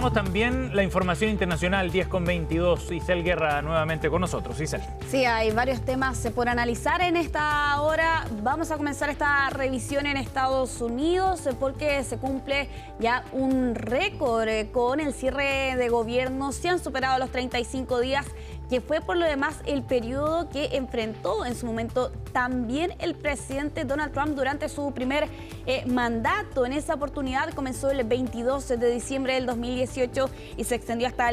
Revisamos también la información internacional, 10:22. Isel Guerra nuevamente con nosotros. Isel. Sí, hay varios temas por analizar en esta hora. Vamos a comenzar esta revisión en Estados Unidos porque se cumple ya un récord con el cierre de gobierno. Se han superado los 35 días, que fue por lo demás el periodo que enfrentó en su momento también el presidente Donald Trump durante su primer mandato. En esa oportunidad comenzó el 22 de diciembre del 2018 y se extendió hasta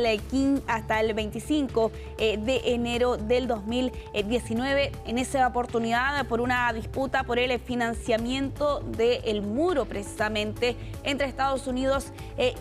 el 25 de enero del 2019. En esa oportunidad, por una disputa por el financiamiento del muro precisamente entre Estados Unidos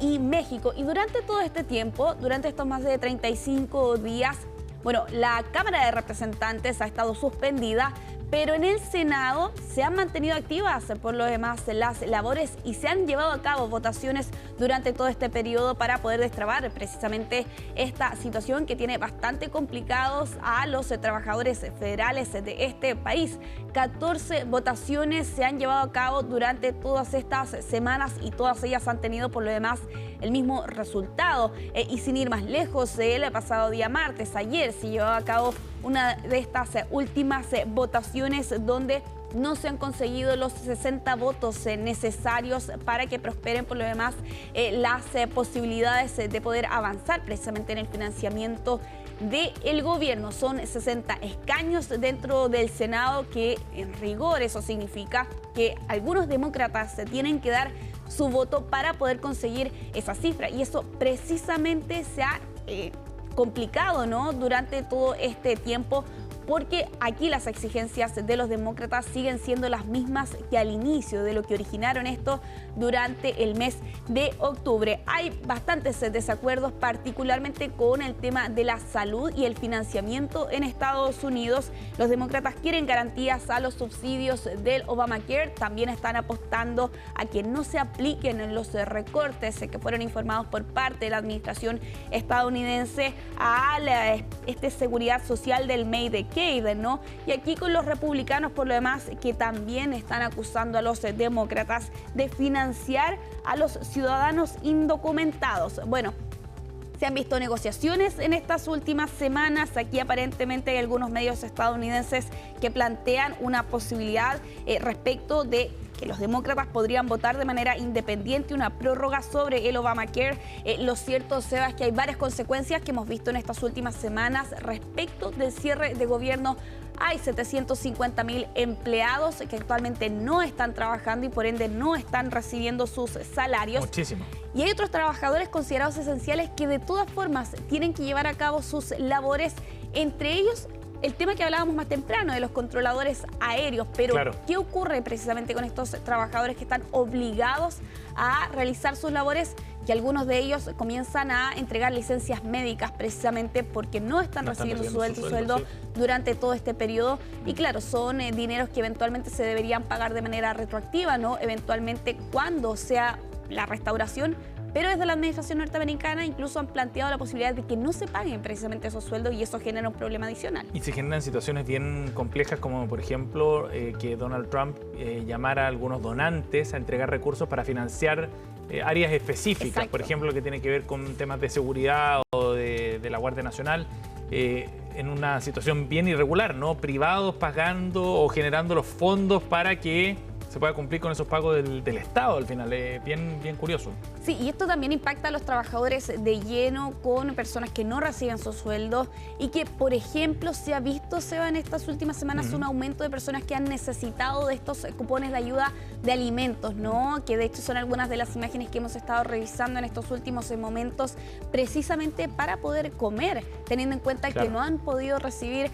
y México. Y durante todo este tiempo, durante estos más de 35 días, bueno, la Cámara de Representantes ha estado suspendida, pero en el Senado se han mantenido activas por lo demás las labores y se han llevado a cabo votaciones durante todo este periodo para poder destrabar precisamente esta situación que tiene bastante complicados a los trabajadores federales de este país. 14 votaciones se han llevado a cabo durante todas estas semanas y todas ellas han tenido por lo demás el mismo resultado. Y sin ir más lejos, el pasado día martes, ayer, se llevó a cabo una de estas últimas votaciones donde no se han conseguido los 60 votos necesarios para que prosperen por lo demás las posibilidades de poder avanzar precisamente en el financiamiento del gobierno. Son 60 escaños dentro del Senado, que en rigor eso significa que algunos demócratas tienen que dar su voto para poder conseguir esa cifra, y eso precisamente se ha complicado, ¿no?, durante todo este tiempo, porque aquí las exigencias de los demócratas siguen siendo las mismas que al inicio de lo que originaron esto durante el mes de octubre. Hay bastantes desacuerdos, particularmente con el tema de la salud y el financiamiento en Estados Unidos. Los demócratas quieren garantías a los subsidios del Obamacare. También están apostando a que no se apliquen los recortes que fueron informados por parte de la administración estadounidense a la seguridad social del Medicaid, ¿no? Y aquí con los republicanos, por lo demás, que también están acusando a los demócratas de financiar a los ciudadanos indocumentados. Bueno, se han visto negociaciones en estas últimas semanas. Aquí aparentemente hay algunos medios estadounidenses que plantean una posibilidad respecto de que los demócratas podrían votar de manera independiente una prórroga sobre el Obamacare. Lo cierto, Seba, es que hay varias consecuencias que hemos visto en estas últimas semanas respecto del cierre de gobierno. Hay 750.000 empleados que actualmente no están trabajando y por ende no están recibiendo sus salarios. Muchísimo. Y hay otros trabajadores considerados esenciales que de todas formas tienen que llevar a cabo sus labores, entre ellos el tema que hablábamos más temprano de los controladores aéreos. Pero claro, ¿qué ocurre precisamente con estos trabajadores que están obligados a realizar sus labores? Que algunos de ellos comienzan a entregar licencias médicas precisamente porque no están recibiendo su sueldo sí, durante todo este periodo. Y claro, son dineros que eventualmente se deberían pagar de manera retroactiva, ¿no? Eventualmente cuando sea la restauración. Pero desde la administración norteamericana incluso han planteado la posibilidad de que no se paguen precisamente esos sueldos, y eso genera un problema adicional. Y se generan situaciones bien complejas, como por ejemplo que Donald Trump llamara a algunos donantes a entregar recursos para financiar áreas específicas. Exacto. Por ejemplo, que tiene que ver con temas de seguridad o de la Guardia Nacional, en una situación bien irregular, ¿no? Privados pagando o generando los fondos para que se pueda cumplir con esos pagos del Estado al final. Bien curioso. Sí, y esto también impacta a los trabajadores de lleno, con personas que no reciben sus sueldos y que, por ejemplo, se ha visto, Seba, en estas últimas semanas un aumento de personas que han necesitado de estos cupones de ayuda de alimentos, ¿no? Que de hecho son algunas de las imágenes que hemos estado revisando en estos últimos momentos, precisamente para poder comer, teniendo en cuenta que no han podido recibir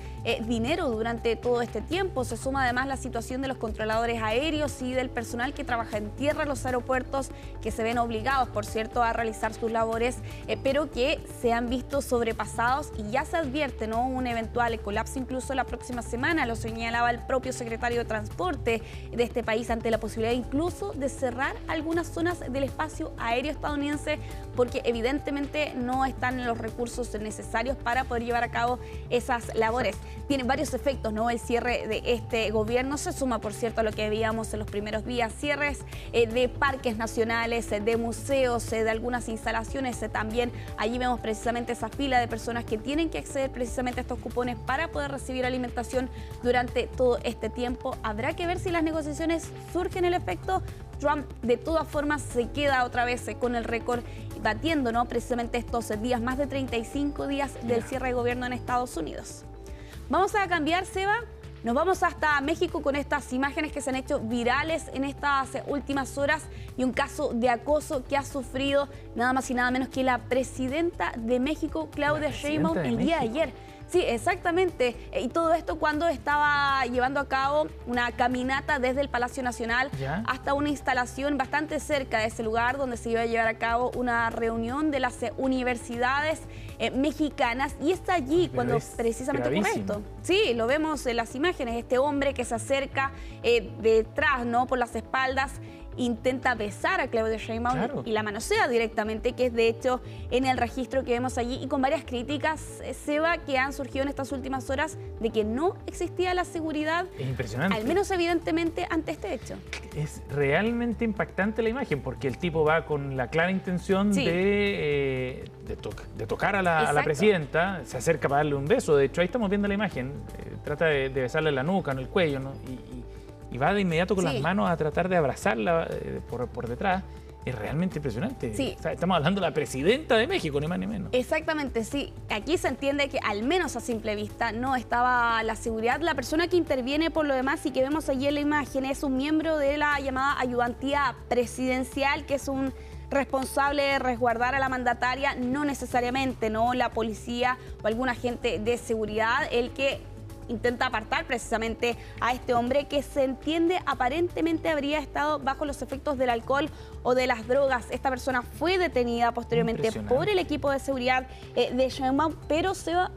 dinero durante todo este tiempo. Se suma además la situación de los controladores aéreos y del personal que trabaja en tierra en los aeropuertos, que se ven obligados, por cierto, a realizar sus labores, pero que se han visto sobrepasados y ya se advierte, ¿no?, un eventual colapso incluso la próxima semana, lo señalaba el propio secretario de Transporte de este país, ante la posibilidad incluso de cerrar algunas zonas del espacio aéreo estadounidense, porque evidentemente no están los recursos necesarios para poder llevar a cabo esas labores. Tiene varios efectos, ¿no? El cierre de este gobierno se suma, por cierto, a lo que veíamos en los primeros días, cierres de parques nacionales, de museos, de algunas instalaciones. También allí vemos precisamente esa fila de personas que tienen que acceder precisamente a estos cupones para poder recibir alimentación durante todo este tiempo. Habrá que ver si las negociaciones surgen el efecto. Trump de todas formas se queda otra vez con el récord, batiendo, ¿no?, precisamente estos días, más de 35 días del cierre de gobierno en Estados Unidos. Vamos a cambiar, Seba. Nos vamos hasta México con estas imágenes que se han hecho virales en estas últimas horas y un caso de acoso que ha sufrido nada más y nada menos que la presidenta de México, Claudia Sheinbaum, el día de ayer. Sí, exactamente. Y todo esto cuando estaba llevando a cabo una caminata desde el Palacio Nacional hasta una instalación bastante cerca de ese lugar donde se iba a llevar a cabo una reunión de las universidades mexicanas. Y está allí cuando precisamente ocurre esto. Sí, lo vemos en las imágenes. Este hombre que se acerca detrás, ¿no?, por las espaldas, intenta besar a Claudia Sheinbaum y la manosea directamente, que es de hecho en el registro que vemos allí, y con varias críticas, Seba, que han surgido en estas últimas horas de que no existía la seguridad. Es impresionante. Al menos evidentemente ante este hecho. Es realmente impactante la imagen, porque el tipo va con la clara intención de tocar a la presidenta, se acerca para darle un beso. De hecho, ahí estamos viendo la imagen, trata de besarle la nuca, en el cuello, ¿no? Y va de inmediato con las manos a tratar de abrazarla por detrás. Es realmente impresionante. Sí. O sea, estamos hablando de la presidenta de México, ni más ni menos. Exactamente, sí. Aquí se entiende que al menos a simple vista no estaba la seguridad. La persona que interviene por lo demás y que vemos allí en la imagen es un miembro de la llamada ayudantía presidencial, que es un responsable de resguardar a la mandataria, no necesariamente, ¿no?, la policía o algún agente de seguridad, el que intenta apartar precisamente a este hombre que se entiende aparentemente habría estado bajo los efectos del alcohol o de las drogas. Esta persona fue detenida posteriormente por el equipo de seguridad de Sheinbaum, pero se va...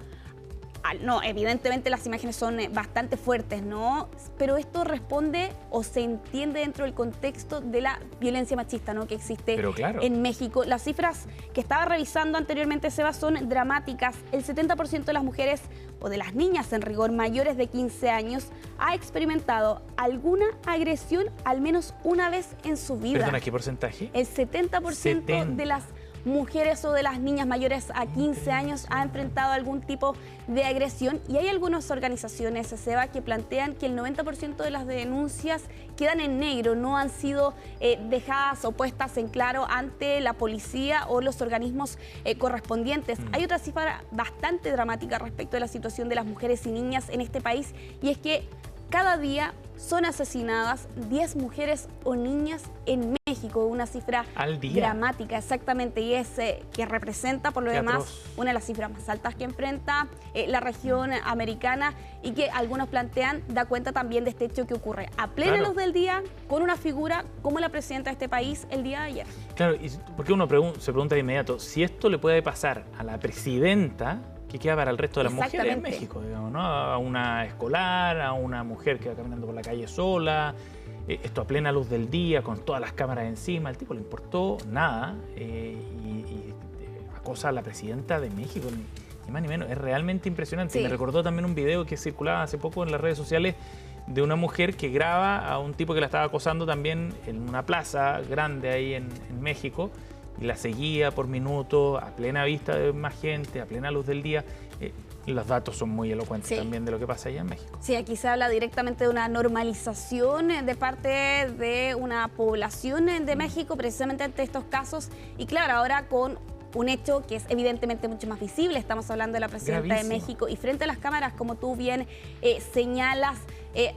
No, evidentemente las imágenes son bastante fuertes, ¿no? Pero esto responde o se entiende dentro del contexto de la violencia machista, ¿no?, que existe en México. Las cifras que estaba revisando anteriormente, Seba, son dramáticas. El 70% de las mujeres o de las niñas en rigor mayores de 15 años ha experimentado alguna agresión al menos una vez en su vida. ¿Perdona, qué porcentaje? El 70% de las mujeres o de las niñas mayores a 15 años ha enfrentado algún tipo de agresión, y hay algunas organizaciones, Seba, que plantean que el 90% de las denuncias quedan en negro, no han sido dejadas o puestas en claro ante la policía o los organismos correspondientes. Hay otra cifra bastante dramática respecto de la situación de las mujeres y niñas en este país, y es que cada día son asesinadas 10 mujeres o niñas en México, una cifra dramática, exactamente, y es que representa por lo demás una de las cifras más altas que enfrenta la región americana, y que algunos plantean da cuenta también de este hecho que ocurre a plena luz del día con una figura como la presidenta de este país el día de ayer. Claro, y porque uno se pregunta de inmediato, si esto le puede pasar a la presidenta, ¿qué queda para el resto de las mujeres en México? Digamos, ¿no? A una escolar, a una mujer que va caminando por la calle sola, esto a plena luz del día, con todas las cámaras encima. Al tipo le importó nada y acosa a la presidenta de México, ni más ni menos. Es realmente impresionante. Me recordó también un video que circulaba hace poco en las redes sociales de una mujer que graba a un tipo que la estaba acosando también en una plaza grande ahí en México, y la seguía por minutos, a plena vista de más gente, a plena luz del día. Los datos son muy elocuentes también de lo que pasa allá en México. Sí, aquí se habla directamente de una normalización de parte de una población de México precisamente ante estos casos. Y claro, ahora con un hecho que es evidentemente mucho más visible, estamos hablando de la presidenta de México, y frente a las cámaras, como tú bien señalas,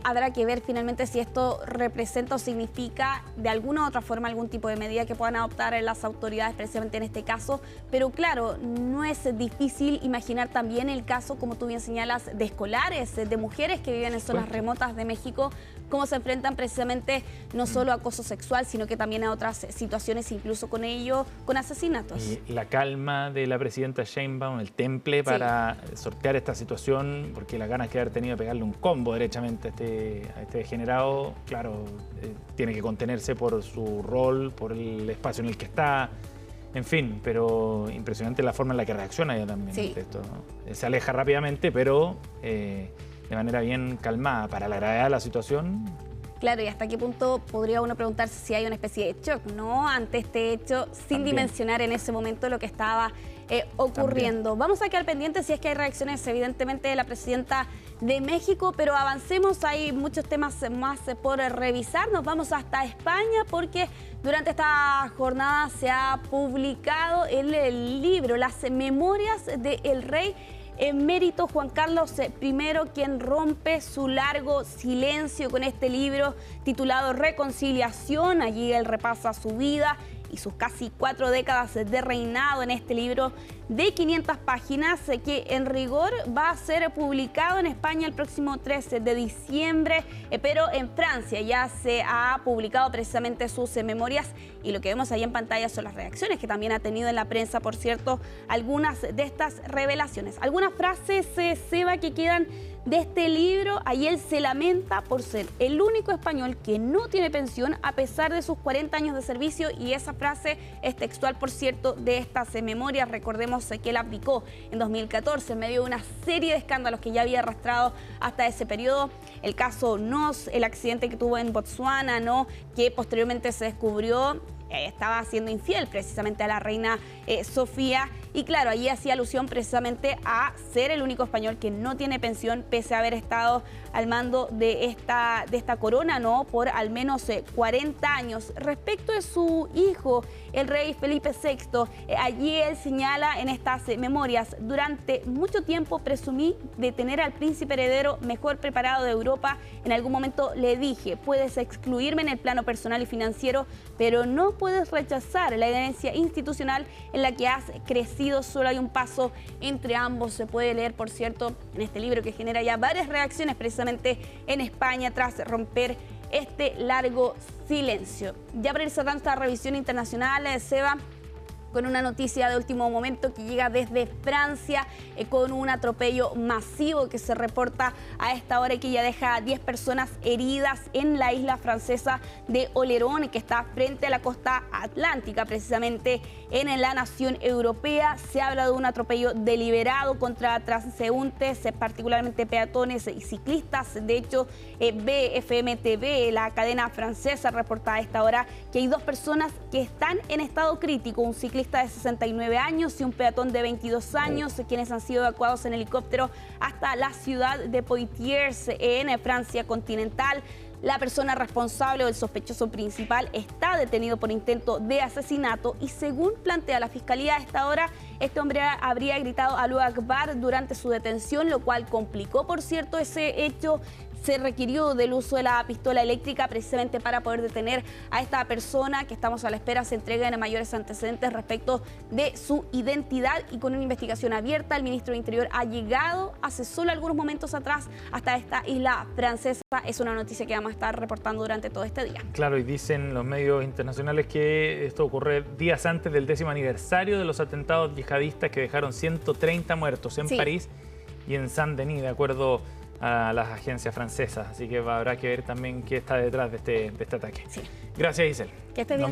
habrá que ver finalmente si esto representa o significa de alguna u otra forma algún tipo de medida que puedan adoptar las autoridades precisamente en este caso. Pero claro, no es difícil imaginar también el caso, como tú bien señalas, de escolares, de mujeres que viven en zonas remotas de México, cómo se enfrentan precisamente no solo a acoso sexual, sino que también a otras situaciones, incluso con ello, con asesinatos. Y la calma de la presidenta Sheinbaum, el temple para sortear esta situación, porque las ganas que haber tenido de pegarle un combo derechamente a este degenerado, claro, tiene que contenerse por su rol, por el espacio en el que está. En fin, pero impresionante la forma en la que reacciona ella también ante esto, ¿no? Se aleja rápidamente, pero de manera bien calmada. Para la gravedad de la situación. Claro, y hasta qué punto podría uno preguntarse si hay una especie de shock, ¿no? Ante este hecho, sin dimensionar en ese momento lo que estaba ocurriendo. También. Vamos a quedar pendientes si es que hay reacciones, evidentemente, de la presidenta de México, pero avancemos, hay muchos temas más por revisar. Nos vamos hasta España porque durante esta jornada se ha publicado el libro, las memorias del rey emérito Juan Carlos I, quien rompe su largo silencio con este libro titulado Reconciliación. Allí él repasa su vida y sus casi 4 décadas de reinado en este libro de 500 páginas que en rigor va a ser publicado en España el próximo 13 de diciembre, pero en Francia ya se ha publicado precisamente sus memorias y lo que vemos ahí en pantalla son las reacciones que también ha tenido en la prensa, por cierto, algunas de estas revelaciones. Algunas frases, Seba, que quedan de este libro. Ahí él se lamenta por ser el único español que no tiene pensión a pesar de sus 40 años de servicio, y esa frase es textual, por cierto, de estas memorias. Recordemos que él abdicó en 2014 en medio de una serie de escándalos que ya había arrastrado hasta ese periodo. El caso Nos, el accidente que tuvo en Botsuana, ¿no?, que posteriormente se descubrió estaba siendo infiel precisamente a la reina Sofía. Y claro, allí hacía alusión precisamente a ser el único español que no tiene pensión, pese a haber estado al mando de esta corona, ¿no?, por al menos 40 años. Respecto de su hijo, el rey Felipe VI, allí él señala en estas memorias: durante mucho tiempo presumí de tener al príncipe heredero mejor preparado de Europa. En algún momento le dije, puedes excluirme en el plano personal y financiero, pero no puedes rechazar la herencia institucional en la que has crecido. Solo hay un paso entre ambos. Se puede leer, por cierto, en este libro, que genera ya varias reacciones precisamente en España tras romper este largo silencio. Ya para ir cerrando esta revisión internacional, Seba, con una noticia de último momento que llega desde Francia, con un atropello masivo que se reporta a esta hora y que ya deja a 10 personas heridas en la isla francesa de Olerón, que está frente a la costa atlántica, precisamente en la nación europea. Se habla de un atropello deliberado contra transeúntes, particularmente peatones y ciclistas. De hecho, BFM TV, la cadena francesa, reporta a esta hora que hay 2 personas que están en estado crítico, un ciclista de 69 años y un peatón de 22 años, quienes han sido evacuados en helicóptero hasta la ciudad de Poitiers, en Francia continental. La persona responsable o el sospechoso principal está detenido por intento de asesinato y, según plantea la fiscalía a esta hora, este hombre habría gritado Allahu Akbar durante su detención, lo cual complicó, por cierto, ese hecho. Se requirió del uso de la pistola eléctrica precisamente para poder detener a esta persona, que estamos a la espera se entreguen mayores antecedentes respecto de su identidad. Y con una investigación abierta, el ministro de Interior ha llegado hace solo algunos momentos atrás hasta esta isla francesa. Es una noticia que vamos a estar reportando durante todo este día. Claro, y dicen los medios internacionales que esto ocurre días antes del 10º aniversario de los atentados yihadistas que dejaron 130 muertos en París y en Saint-Denis, de acuerdo a las agencias francesas. Así que habrá que ver también qué está detrás de este ataque. Gracias, Giselle. Que esté bien.